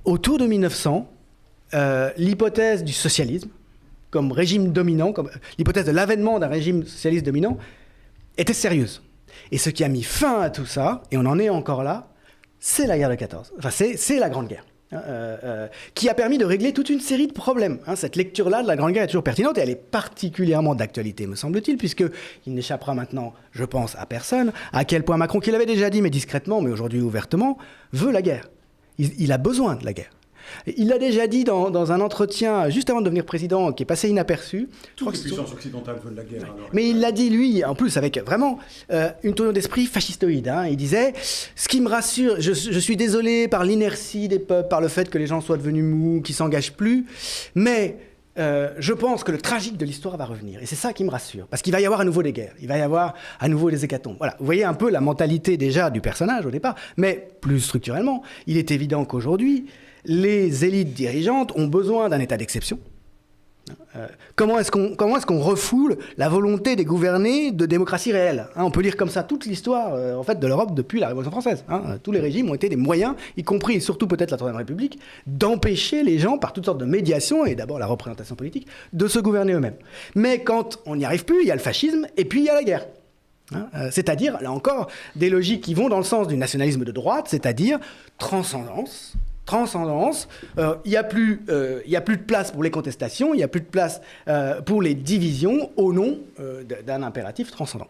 autour de 1900, l'hypothèse du socialisme comme régime dominant, comme l'hypothèse de l'avènement d'un régime socialiste dominant, était sérieuse. Et ce qui a mis fin à tout ça, et on en est encore là, c'est la guerre de 14. Enfin, c'est la Grande Guerre. Qui a permis de régler toute une série de problèmes. Cette lecture-là de la Grande Guerre est toujours pertinente et elle est particulièrement d'actualité, me semble-t-il, puisqu'il n'échappera maintenant, je pense, à personne, à quel point Macron, qui l'avait déjà dit, mais discrètement, mais aujourd'hui ouvertement, veut la guerre. Il a besoin de la guerre. Il l'a déjà dit dans un entretien, juste avant de devenir président, qui est passé inaperçu. Toutes les puissances occidentales veulent la guerre. Alors. Mais il l'a dit, lui, en plus, avec vraiment une tournure d'esprit fascistoïde. Il disait, ce qui me rassure, je suis désolé par l'inertie des peuples, par le fait que les gens soient devenus mous, qu'ils ne s'engagent plus, mais je pense que le tragique de l'histoire va revenir. Et c'est ça qui me rassure. Parce qu'il va y avoir à nouveau des guerres, il va y avoir à nouveau des hécatombes. Voilà. Vous voyez un peu la mentalité déjà du personnage au départ, mais plus structurellement, il est évident qu'aujourd'hui, les élites dirigeantes ont besoin d'un état d'exception. Comment est-ce qu'on refoule la volonté des gouvernés de démocratie réelle, on peut lire comme ça toute l'histoire en fait, de l'Europe depuis la Révolution française. Tous les régimes ont été des moyens, y compris et surtout peut-être la Troisième République, d'empêcher les gens, par toutes sortes de médiations, et d'abord la représentation politique, de se gouverner eux-mêmes. Mais quand on n'y arrive plus, il y a le fascisme et puis il y a la guerre. C'est-à-dire, là encore, des logiques qui vont dans le sens du nationalisme de droite, c'est-à-dire transcendance, il n'y a plus de place pour les contestations, il n'y a plus de place pour les divisions au nom d'un impératif transcendant.